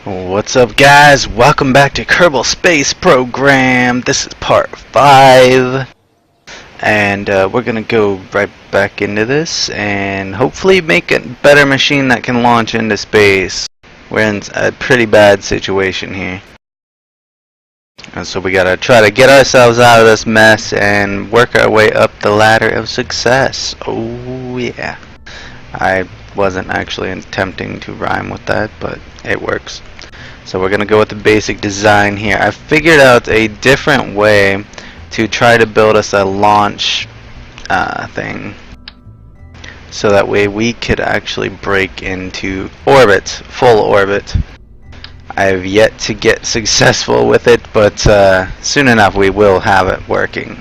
What's up, guys? Welcome back to Kerbal Space Program. This is part 5, and we're gonna go right back into this and hopefully make a better machine that can launch into space. We're in a pretty bad situation here, and so we gotta try to get ourselves out of this mess and work our way up the ladder of success. Oh yeah, I wasn't actually attempting to rhyme with that, but it works. So we're gonna go with the basic design here. I figured out a different way to try to build us a launch thing, so that way we could actually break into orbit, full orbit. I have yet to get successful with it, but soon enough we will have it working.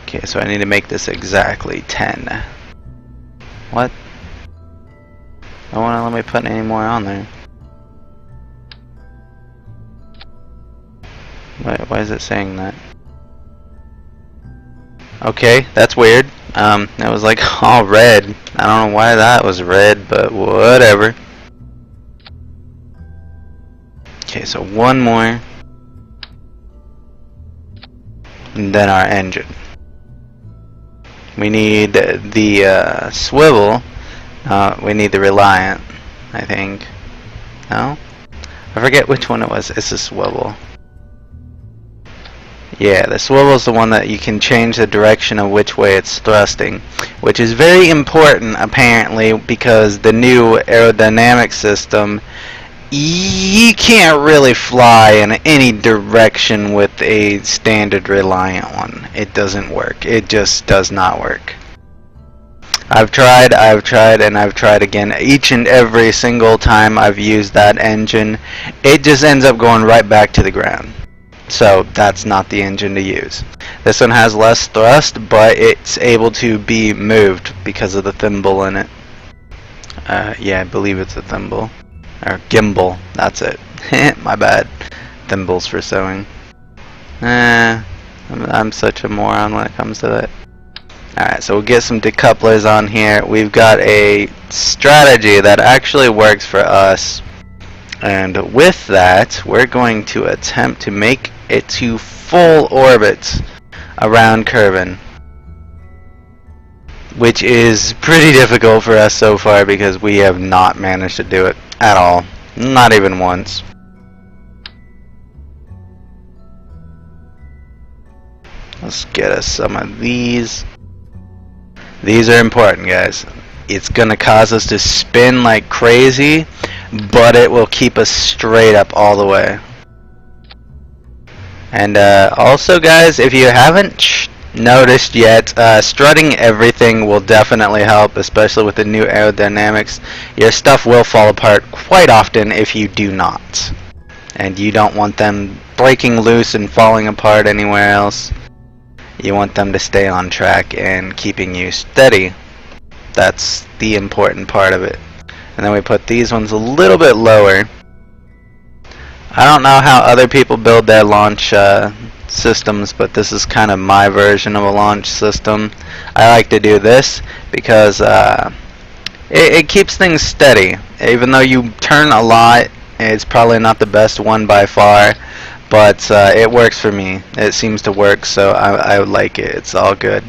Okay, so I need to make this exactly 10. What? I don't want to let me put any more on there. Why is it saying that? Okay, that's weird. That was like all red. I don't know why that was red, but whatever. Okay, so one more. And then our engine. We need the swivel. We need the Reliant, I think. No? I forget which one it was. It's a swivel. Yeah, the swivel is the one that you can change the direction of which way it's thrusting, which is very important apparently, because the new aerodynamic system, you can't really fly in any direction with a standard Reliant one. It doesn't work. It just does not work. I've tried, and I've tried again. Each and every single time I've used that engine, it just ends up going right back to the ground. So that's not the engine to use. This one has less thrust, but it's able to be moved because of the thimble in it. Yeah, I believe it's a thimble. Or gimbal, that's it. My bad. Thimbles for sewing. I'm such a moron when it comes to that. Alright, so we'll get some decouplers on here. We've got a strategy that actually works for us, and with that we're going to attempt to make it to full orbit around Kerbin, which is pretty difficult for us so far because we have not managed to do it at all. Not even once. Let's get us some of these. These are important, guys. It's gonna cause us to spin like crazy, but it will keep us straight up all the way. And also, guys, if you haven't noticed yet, strutting everything will definitely help, especially with the new aerodynamics. Your stuff will fall apart quite often if you do not, and you don't want them breaking loose and falling apart anywhere else. You want them to stay on track and keeping you steady. That's the important part of it. And then we put these ones a little bit lower. I don't know how other people build their launch systems, but this is kind of my version of a launch system. I like to do this because it keeps things steady. Even though you turn a lot, it's probably not the best one by far. But it works for me. It seems to work, so I like it. It's all good.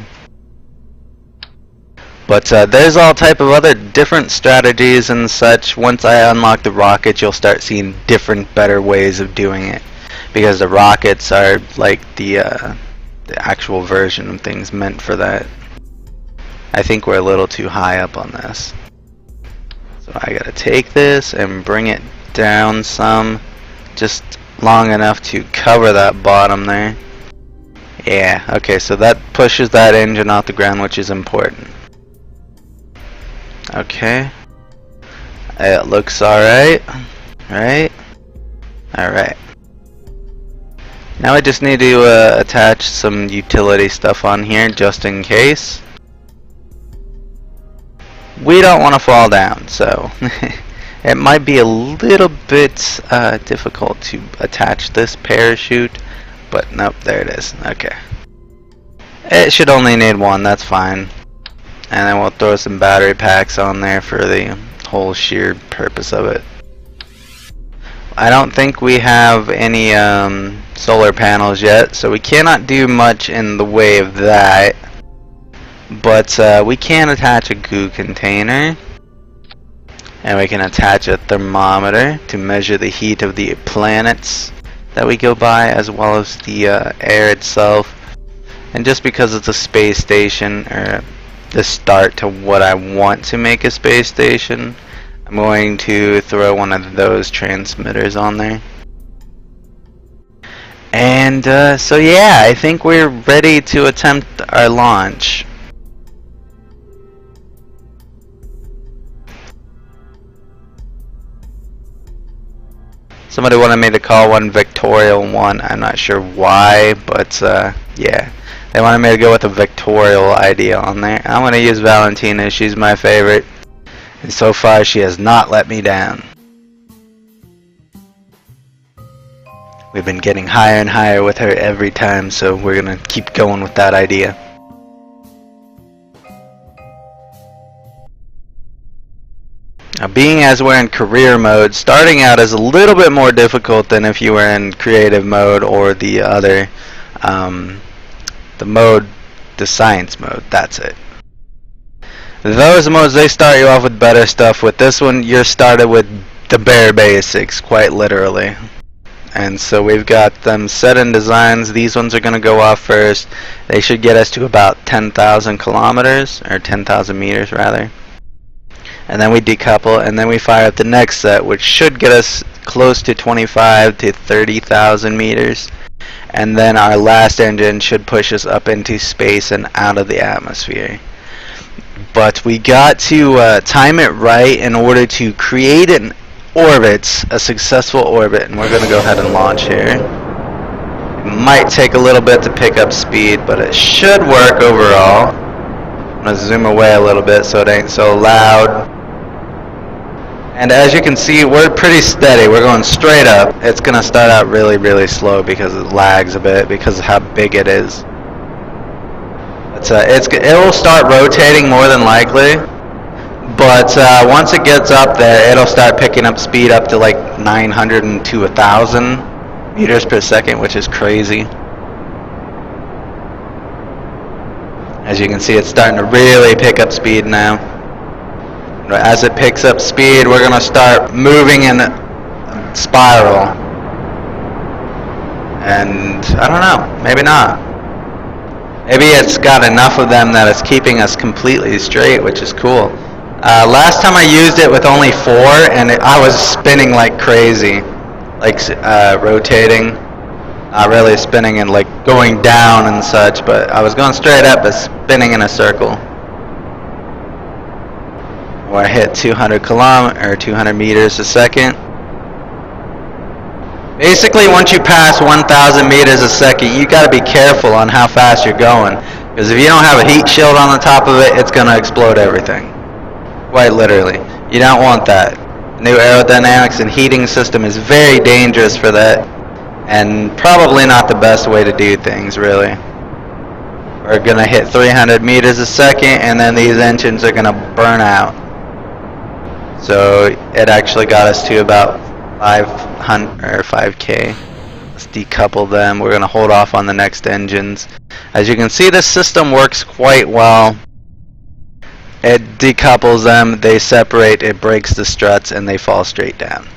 But there's all type of other different strategies and such. Once I unlock the rockets, you'll start seeing different, better ways of doing it, because the rockets are like the actual version of things meant for that. I think we're a little too high up on this, so I gotta take this and bring it down some, just long enough to cover that bottom there. Yeah, okay, so that pushes that engine off the ground, which is important. Okay, it looks alright, right? Alright. Now I just need to attach some utility stuff on here just in case. We don't want to fall down, so it might be a little bit difficult to attach this parachute, but nope, there it is. Okay. It should only need one, that's fine. And then we'll throw some battery packs on there for the whole sheer purpose of it. I don't think we have any solar panels yet, so we cannot do much in the way of that. But we can attach a goo container, and we can attach a thermometer to measure the heat of the planets that we go by, as well as the air itself. And just because it's a space station, or the start to what I want to make a space station, I'm going to throw one of those transmitters on there. And so yeah, I think we're ready to attempt our launch. Somebody wanted me to call one Victorial 1. I'm not sure why, but yeah. They wanted me to go with a Victorial idea on there. I'm going to use Valentina. She's my favorite. And so far, she has not let me down. We've been getting higher and higher with her every time, so we're going to keep going with that idea. Now, being as we're in career mode, starting out is a little bit more difficult than if you were in creative mode or the other, the science mode. That's it. Those modes, they start you off with better stuff. With this one, you're started with the bare basics, quite literally. And so we've got them set in designs. These ones are going to go off first. They should get us to about 10,000 kilometers, or 10,000 meters rather. And then we decouple, and then we fire up the next set, which should get us close to 25 to 30,000 meters. And then our last engine should push us up into space and out of the atmosphere. But we got to time it right in order to create an orbit, a successful orbit, and we're going to go ahead and launch here. It might take a little bit to pick up speed, but it should work overall. I'm going to zoom away a little bit so it ain't so loud. And as you can see, we're pretty steady. We're going straight up. It's going to start out really, really slow because it lags a bit because of how big it is. It will start rotating more than likely, but once it gets up there, it'll start picking up speed up to like 900 to 1,000 meters per second, which is crazy. As you can see, it's starting to really pick up speed now. As it picks up speed, we're going to start moving in a spiral. And I don't know, maybe not. Maybe it's got enough of them that it's keeping us completely straight, which is cool. Last time I used it with only 4, and I was spinning like crazy. Like rotating. Not really spinning and like going down and such, but I was going straight up but spinning in a circle. Where I hit 200 meters a second. Basically, once you pass 1,000 meters a second, you got to be careful on how fast you're going, because if you don't have a heat shield on the top of it, it's going to explode everything. Quite literally. You don't want that. New aerodynamics and heating system is very dangerous for that, and probably not the best way to do things, really. We're going to hit 300 meters a second, and then these engines are going to burn out. So it actually got us to about 500 or 5K. Let's decouple them. We're going to hold off on the next engines. As you can see, this system works quite well. It decouples them, they separate, it breaks the struts, and they fall straight down.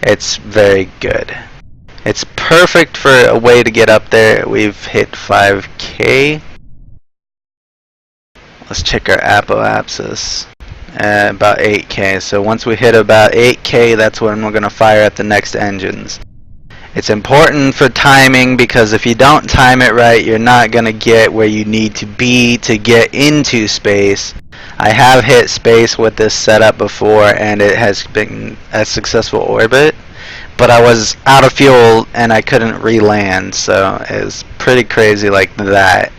It's very good. It's perfect for a way to get up there. We've hit 5K. Let's check our apoapsis. About 8K. So once we hit about 8K, that's when we're going to fire up the next engines. It's important for timing, because if you don't time it right, you're not going to get where you need to be to get into space. I have hit space with this setup before, and it has been a successful orbit, but I was out of fuel and I couldn't re-land, so it was pretty crazy like that.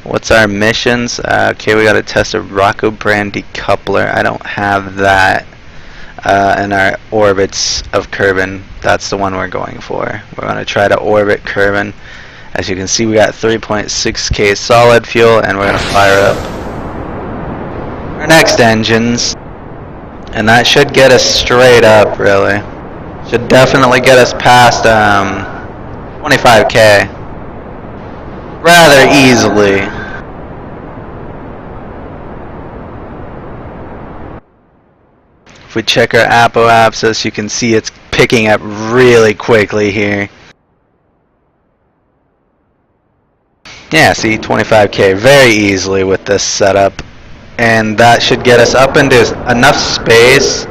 What's our missions? Okay, we got to test a Rocco brand decoupler. I don't have that in our orbits of Kerbin. That's the one we're going for. We're going to try to orbit Kerbin. As you can see, we got 3.6K solid fuel, and we're going to fire up our next engines. And that should get us straight up, really. Should definitely get us past 25K rather easily. If we check our apoapsis, you can see it's picking up really quickly here. Yeah, see, 25K very easily with this setup. And that should get us up into enough space.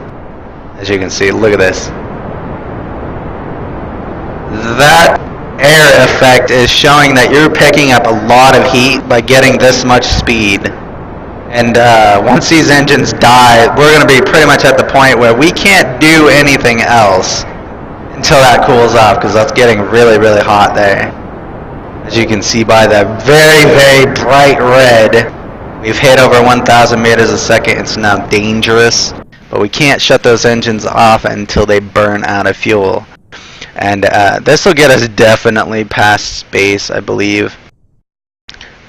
As you can see, look at this. That air effect is showing that you're picking up a lot of heat by getting this much speed. And once these engines die, we're going to be pretty much at the point where we can't do anything else until that cools off, because that's getting really, really hot there. As you can see by the very, very bright red, we've hit over 1,000 meters a second. It's now dangerous, but we can't shut those engines off until they burn out of fuel. And this will get us definitely past space, I believe.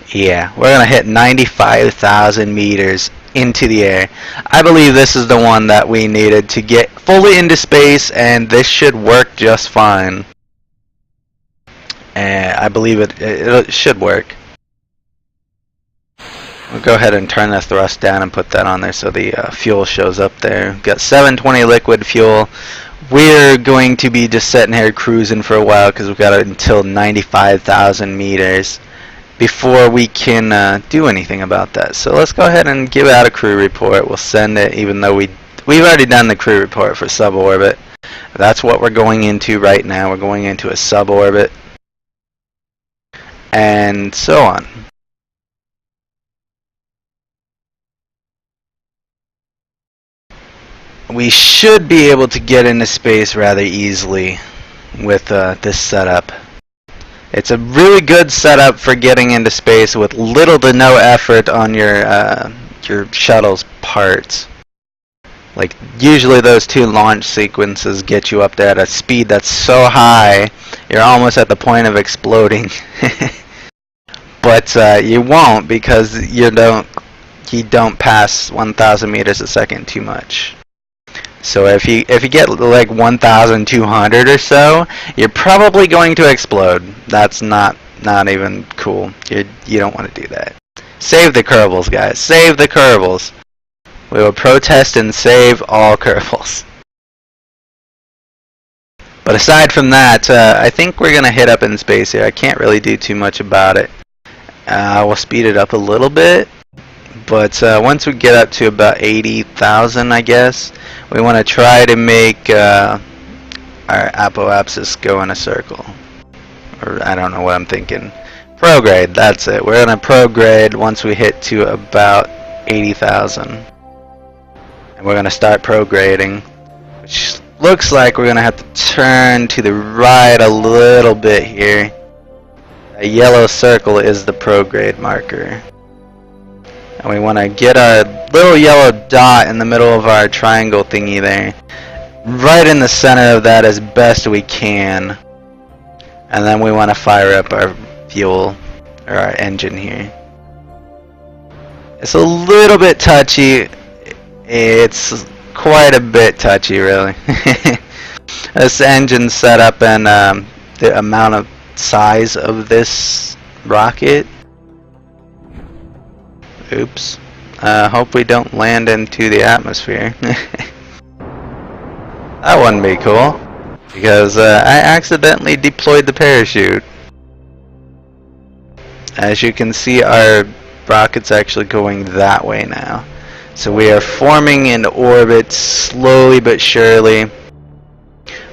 Yeah, we're going to hit 95,000 meters into the air. I believe this is the one that we needed to get fully into space, and this should work just fine. I believe it should work. We'll go ahead and turn the thrust down and put that on there so the fuel shows up there. Got 720 liquid fuel. We're going to be just sitting here cruising for a while because we've got until 95,000 meters before we can do anything about that. So let's go ahead and give out a crew report. We'll send it, even though we've already done the crew report for suborbit. That's what we're going into right now. We're going into a suborbit, and so on. We should be able to get into space rather easily with this setup. It's a really good setup for getting into space with little to no effort on your shuttle's parts. Like, usually those two launch sequences get you up there at a speed that's so high you're almost at the point of exploding. But you won't, because you don't pass 1,000 meters a second too much. So if you get like 1,200 or so, you're probably going to explode. That's not even cool. You don't want to do that. Save the Kerbals, guys. Save the Kerbals. We will protest and save all Kerbals. But aside from that, I think we're gonna hit up in space here. I can't really do too much about it. We'll speed it up a little bit. But once we get up to about 80,000, I guess, we want to try to make our apoapsis go in a circle. Or I don't know what I'm thinking. Prograde, that's it. We're going to prograde once we hit to about 80,000. And we're going to start prograding, which looks like we're going to have to turn to the right a little bit here. A yellow circle is the prograde marker. And we want to get our little yellow dot in the middle of our triangle thingy there, right in the center of that as best we can. And then we want to fire up our fuel, or our engine here. It's a little bit touchy. It's quite a bit touchy, really. This engine setup and the amount of size of this rocket. Oops. Hope we don't land into the atmosphere. That wouldn't be cool, because I accidentally deployed the parachute. As you can see, our rocket's actually going that way now. So we are forming in orbit slowly but surely.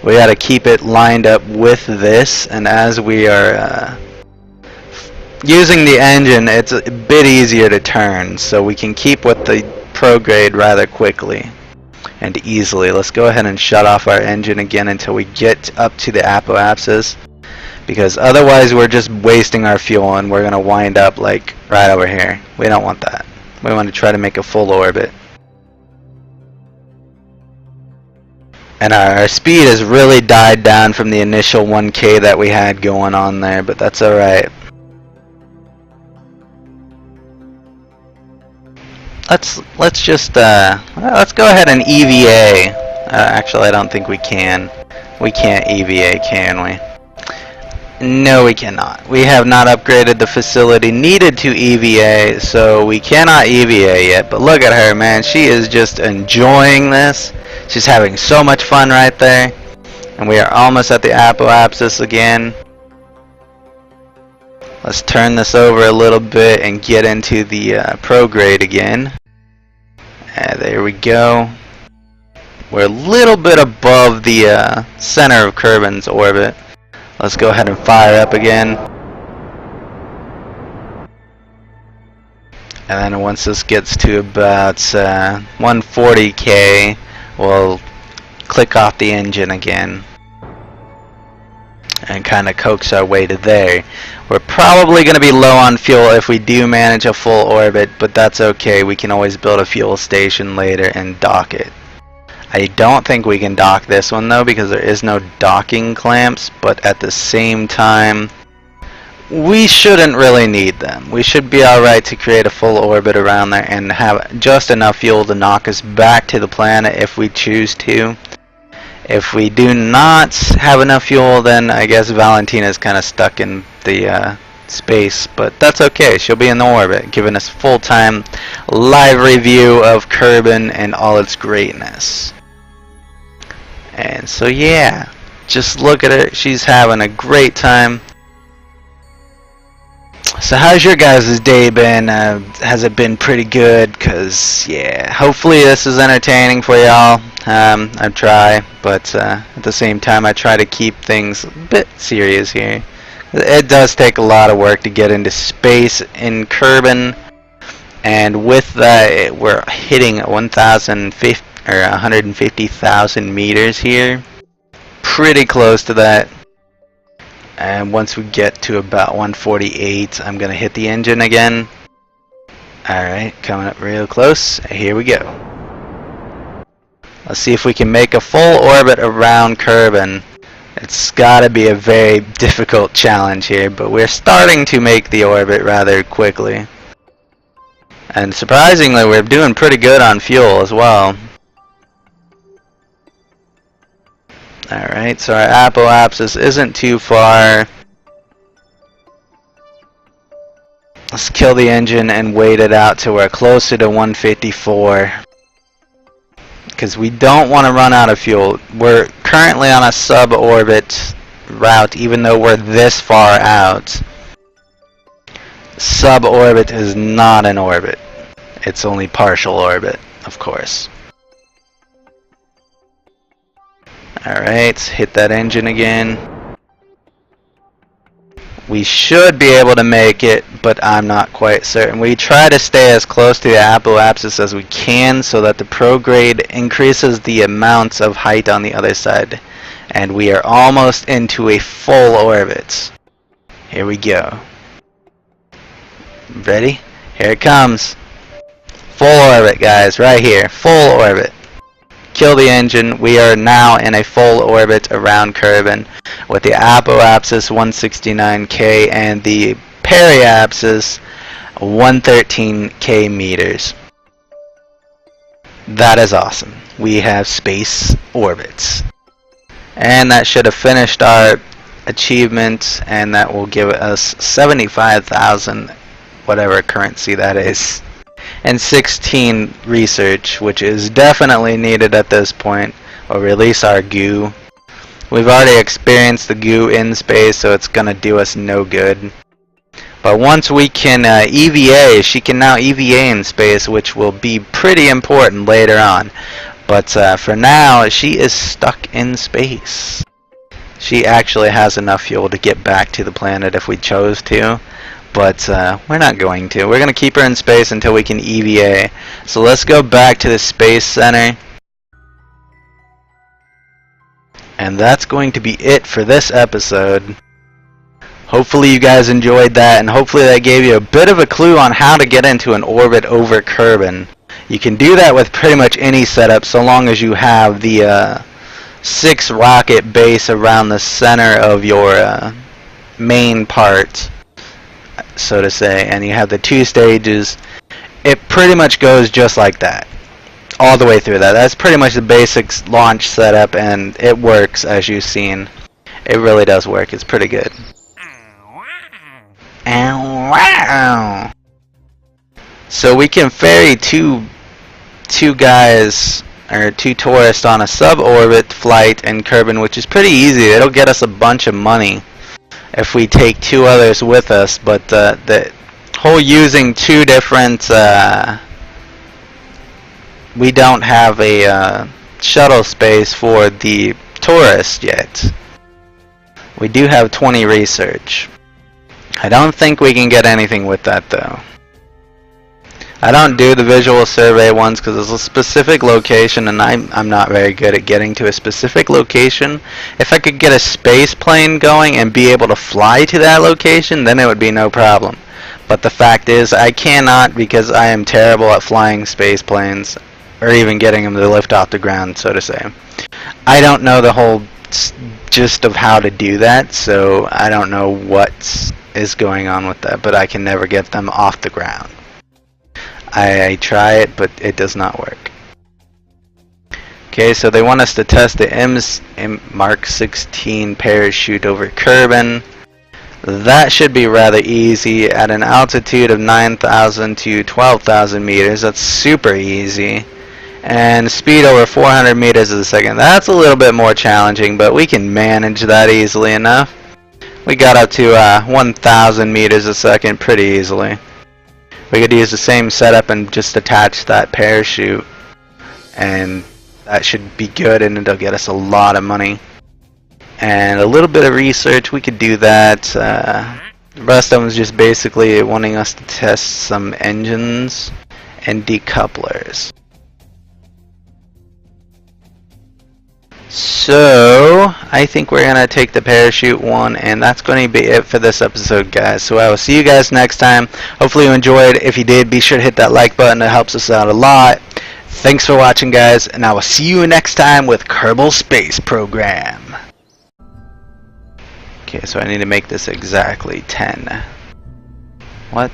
We gotta keep it lined up with this, and as we are using the engine, it's a bit easier to turn, so we can keep with the prograde rather quickly and easily. Let's go ahead and shut off our engine again until we get up to the apoapsis, because otherwise we're just wasting our fuel and we're going to wind up like right over here. We don't want that. We want to try to make a full orbit. And our speed has really died down from the initial 1K that we had going on there, but that's alright. let's just let's go ahead and EVA. Actually, I don't think we can. We can't EVA, can we? No, we cannot. We have not upgraded the facility needed to EVA, so we cannot EVA yet. But look at her, man. She is just enjoying this. She's having so much fun right there. And we are almost at the apoapsis again. Let's turn this over a little bit and get into the prograde again. There we go. We're a little bit above the center of Kerbin's orbit. Let's go ahead and fire up again. And then once this gets to about 140K, we'll click off the engine again and kind of coax our way to there. We're probably going to be low on fuel if we do manage a full orbit, but that's okay. We can always build a fuel station later and dock it. I don't think we can dock this one though, because there is no docking clamps, but at the same time we shouldn't really need them. We should be alright to create a full orbit around there and have just enough fuel to knock us back to the planet if we choose to. If we do not have enough fuel, then I guess Valentina's kind of stuck in the space, but that's okay. She'll be in the orbit, giving us full-time live review of Kerbin and all its greatness. And so yeah, just look at her. She's having a great time. So how's your guys' day been? Has it been pretty good? Cause yeah, hopefully this is entertaining for y'all. I try, but at the same time I try to keep things a bit serious here. It does take a lot of work to get into space in Kerbin, and with that we're hitting 150,000 meters here. Pretty close to that. And once we get to about 148, I'm gonna hit the engine again. Alright, coming up real close. Here we go. Let's see if we can make a full orbit around Kerbin. It's gotta be a very difficult challenge here, but we're starting to make the orbit rather quickly. And surprisingly, we're doing pretty good on fuel as well. Alright, so our apoapsis isn't too far. Let's kill the engine and wait it out till we're closer to 154. Because we don't want to run out of fuel. We're currently on a sub-orbit route, even though we're this far out. Sub-orbit is not an orbit. It's only partial orbit, of course. Alright, hit that engine again. We should be able to make it, but I'm not quite certain. We try to stay as close to the apoapsis as we can so that the prograde increases the amounts of height on the other side. And we are almost into a full orbit. Here we go. Ready? Here it comes. Full orbit, guys, right here. Full orbit. Kill the engine. We are now in a full orbit around Kerbin with the apoapsis 169K and the periapsis 113K meters. That is awesome. We have space orbits. And that should have finished our achievement, and that will give us 75,000 whatever currency that is. And 16 research, which is definitely needed at this point, or release our goo. We've already experienced the goo in space, so it's gonna do us no good. But once we can EVA, she can now EVA in space, which will be pretty important later on. But for now, she is stuck in space. She actually has enough fuel to get back to the planet if we chose to. But we're not going to. We're going to keep her in space until we can EVA. So let's go back to the Space Center. And that's going to be it for this episode. Hopefully you guys enjoyed that, and hopefully that gave you a bit of a clue on how to get into an orbit over Kerbin. You can do that with pretty much any setup so long as you have the 6 rocket base around the center of your main part, so to say, and you have the 2 stages. it pretty much goes just like that, all the way through that. That's pretty much the basic launch setup, and it works as you've seen. It really does work. It's pretty good. Wow. So we can ferry two guys, or two tourists, on a suborbit flight in Kerbin, which is pretty easy. It'll get us a bunch of money if we take two others with us, but the whole using two different, we don't have a shuttle space for the tourist yet. We do have 20 research. I don't think we can get anything with that though. I don't do the visual survey ones because it's a specific location, and I'm not very good at getting to a specific location. If I could get a space plane going and be able to fly to that location, then it would be no problem. But the fact is, I cannot, because I am terrible at flying space planes, or even getting them to lift off the ground, so to say. I don't know the whole gist of how to do that, so I don't know what is going on with that, but I can never get them off the ground. I try it, but it does not work. Okay, so they want us to test the Mark 16 parachute over Kerbin. That should be rather easy at an altitude of 9,000 to 12,000 meters. That's super easy. And speed over 400 meters a second. That's a little bit more challenging, but we can manage that easily enough. We got up to 1,000 meters a second pretty easily. We could use the same setup and just attach that parachute, and that should be good, and it'll get us a lot of money. And a little bit of research, we could do that. The rest of them is just basically wanting us to test some engines and decouplers. So I think we're gonna take the parachute one, and that's going to be it for this episode, guys. So I will see you guys next time. Hopefully you enjoyed. If you did, be sure to hit that like button. It helps us out a lot. Thanks for watching, guys, and I will see you next time with Kerbal Space Program. Okay, so I need to make this exactly 10. What?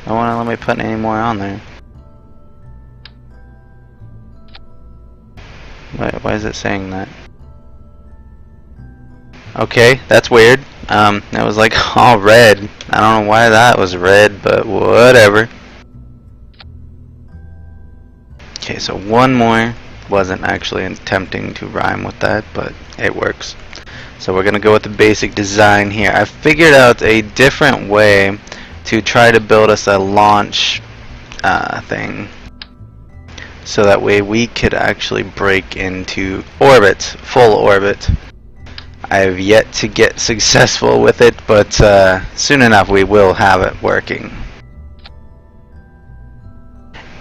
Don't want to let me put any more on there. Why is it saying that? Okay, that's weird. That was like all red. I don't know why that was red, but whatever. Okay, so one more. Wasn't actually attempting to rhyme with that, but it works. So we're gonna go with the basic design here. I figured out a different way to try to build us a launch thing, so that way we could actually break into orbit, full orbit. I have yet to get successful with it, but soon enough we will have it working.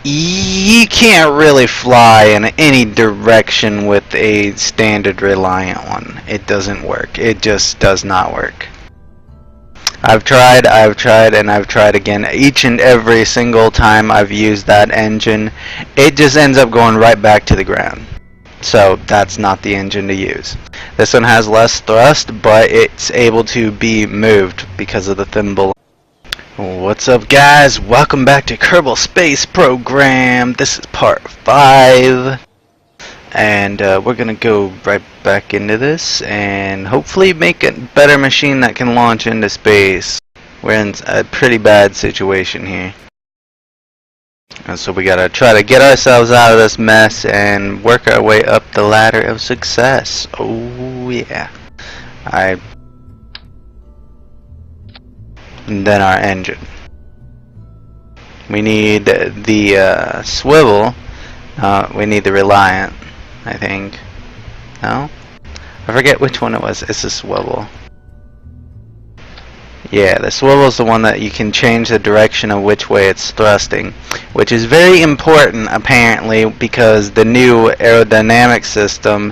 You can't really fly in any direction with a standard Reliant one. It doesn't work. It just does not work. I've tried, and I've tried again. Each and every single time I've used that engine, it just ends up going right back to the ground. So that's not the engine to use. This one has less thrust, but it's able to be moved because of the thimble. What's up, guys? Welcome back to Kerbal Space Program. This is part 5. And we're gonna go right back into this and hopefully make a better machine that can launch into space. We're in a pretty bad situation here, and so we gotta try to get ourselves out of this mess and work our way up the ladder of success. Oh yeah. And then our engine. We need the swivel. We need the Reliant, I think. No? I forget which one it was. It's a swivel. Yeah, the swivel is the one that you can change the direction of which way it's thrusting, which is very important apparently, because the new aerodynamic system